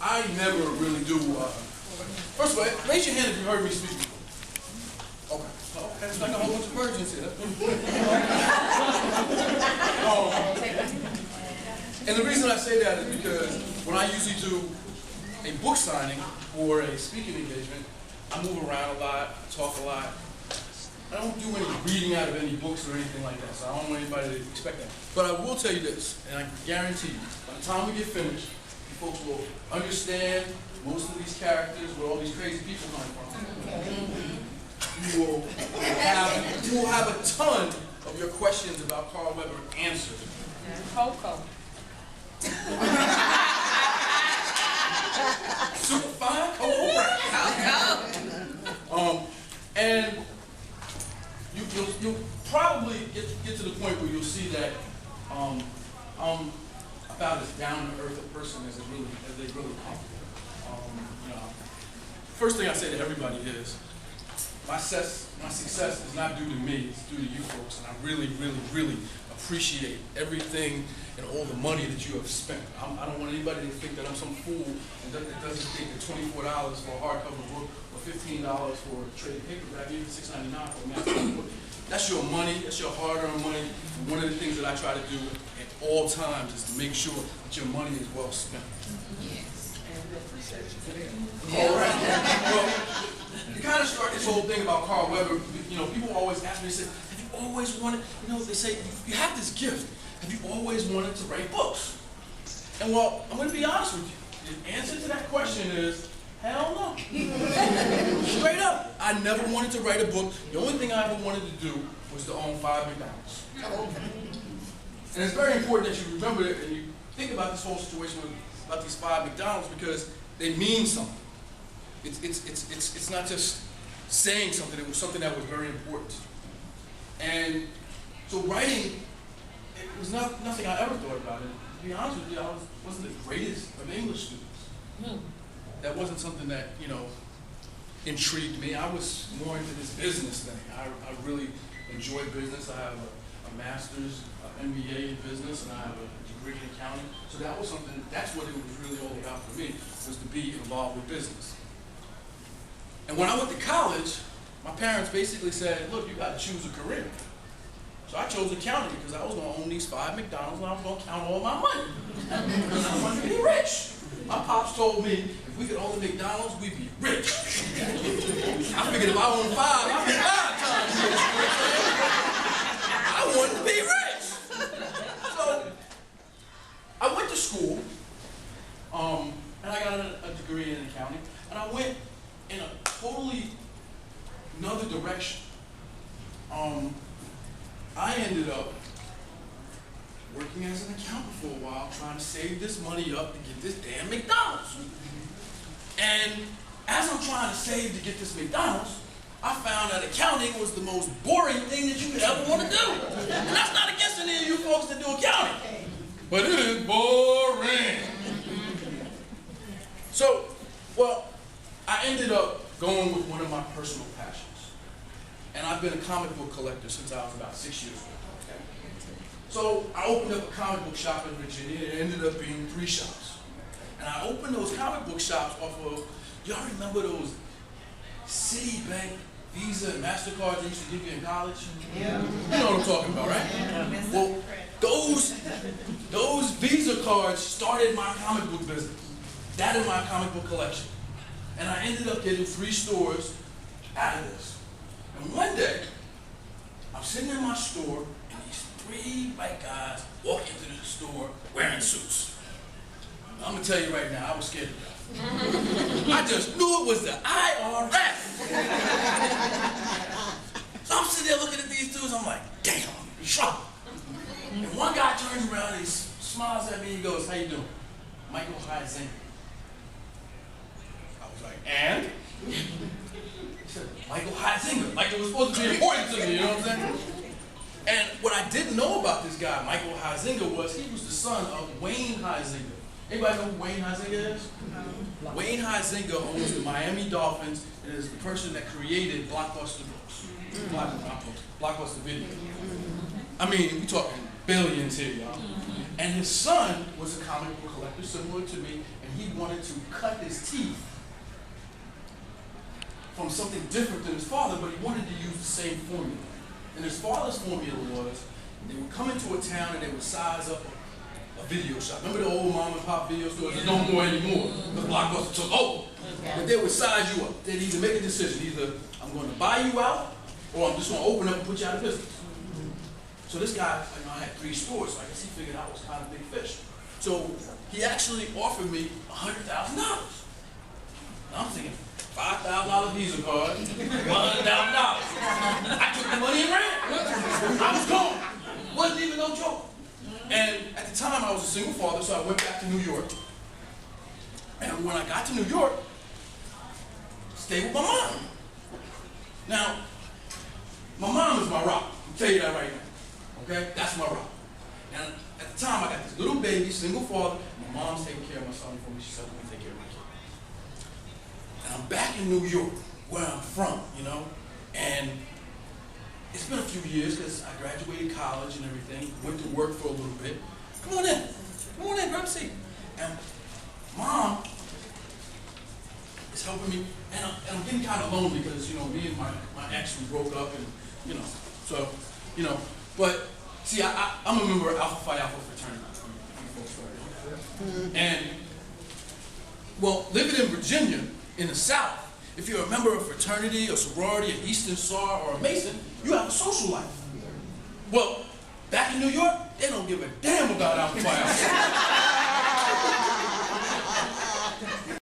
I never really do. First of all, raise your hand if you heard me speak. Okay. Okay. It's like a whole bunch of virgins here. And the reason I say that is because when I usually do a book signing or a speaking engagement, I move around a lot, talk a lot. I don't do any reading out of any books or anything like that, so I don't want anybody to expect that. But I will tell you this, and I guarantee you, by the time we get finished, you folks will understand most of these characters, where all these crazy people come from. You will have a ton of your questions about Carl Weber answered. Coco. Super fine Coco Brown. And you'll probably get to the point where you'll see that I'm about as down-to-earth a person as they really come. You know, first thing I say to everybody is, my success is not due to me, it's due to you folks, and I really, really, really appreciate everything and all the money that you have spent. I don't want anybody to think that I'm some fool that doesn't think that $24 for a hardcover book or $15 for a trade paperback, even $6.99 for a master book. That's your money, that's your hard-earned money. And one of the things that I try to do at all times is to make sure that your money is well spent. Yes. And we appreciate you for that. All right. Well, to kind of start this whole thing about Carl Weber, you know, people always ask me, they say, have you always wanted, you know, they say, you have this gift. Have you always wanted to write books? And well, I'm going to be honest with you. The answer to that question is, hell no. Straight up, I never wanted to write a book. The only thing I ever wanted to do was to own 5 McDonald's. And it's very important that you remember it and you think about this whole situation about these 5 McDonald's because they mean something. It's not just saying something, it was something that was very important. And so writing, it was nothing I ever thought about it. To be honest with you, I wasn't the greatest of English students. That wasn't something that, you know, intrigued me. I was more into this business thing. I really enjoy business. I have a master's, MBA in business, and I have a degree in accounting. So that was something, that's what it was really all about for me, was to be involved with business. And when I went to college, my parents basically said, look, you got to choose a career. So I chose accounting because I was going to own these 5 McDonald's and I was going to count all my money. And I wanted to be rich. My pops told me if we could own the McDonald's, we'd be rich. I figured if I owned 5, I'd be 5 times rich. I wanted to be rich. So I went to school, and I got a degree in accounting, and I went in a totally another direction. I ended up working as an accountant for a while, trying to save this money up to get this damn McDonald's. And as I'm trying to save to get this McDonald's, I found that accounting was the most boring thing that you could ever want to do. And that's not against any of you folks that do accounting. But it is boring. So, well, I ended up going with one of my personal passions. And I've been a comic book collector since I was about 6 years old. Okay? So I opened up a comic book shop in Virginia, and it ended up being 3 shops. And I opened those comic book shops off of, y'all remember those Citibank, Visa, and MasterCards they used to give you in college? Yeah. You know what I'm talking about, right? Yeah. Well, those Visa cards started my comic book business. That is my comic book collection. And I ended up getting 3 stores out of this. And one day, I'm sitting in my store, and these 3 white guys walk into the store wearing suits. I'm going to tell you right now, I was scared to death. I just knew it was the IRS. So I'm sitting there looking at these dudes, I'm like, damn, I'm in trouble. And one guy turns around, and he smiles at me, and he goes, how you doing? Michael Huizenga. I was like, and? He said, Michael Huizenga, like it was supposed to be important to me, you know what I'm saying? And what I didn't know about this guy, Michael Huizenga, was he was the son of Wayne Huizenga. Anybody know who Wayne Huizenga is? Wayne Huizenga owns the Miami Dolphins and is the person that created Blockbuster Books. Blockbuster Video. I mean, we're talking billions here, y'all. And his son was a comic book collector similar to me, and he wanted to cut his teeth from something different than his father, but he wanted to use the same formula. And his father's formula was, they would come into a town and they would size up a video shop. Remember the old mom and pop video stores? There's no more anymore. The Blockbuster took over. But they would size you up. They'd either make a decision, either I'm going to buy you out, or I'm just going to open up and put you out of business. So this guy, I had 3 stores, so I guess he figured I was kind of big fish. So he actually offered me $100,000. Now I'm thinking, $5,000 Visa card, $100,000. I took the money and ran. I was gone. Wasn't even no joke. And at the time, I was a single father, so I went back to New York. And when I got to New York, stayed with my mom. Now, my mom is my rock. I'll tell you that right now. Okay? That's my rock. And at the time, I got this little baby, single father. My mom's taking care of my son for me. She said, I'm going to take care of my kid. And I'm back in New York, where I'm from, you know? And it's been a few years because I graduated college and everything, went to work for a little bit. Come on in. Come on in, grab a seat. And Mom is helping me, and I'm getting kind of lonely because, you know, me and my ex, we broke up, and, you know, so, you know, but, see, I'm a member of Alpha Phi Alpha fraternity. And, well, living in Virginia, in the South, if you're a member of a fraternity, a sorority, an Eastern Star, or a Mason, you have a social life. Well, back in New York, they don't give a damn about Alpha Phi Alpha.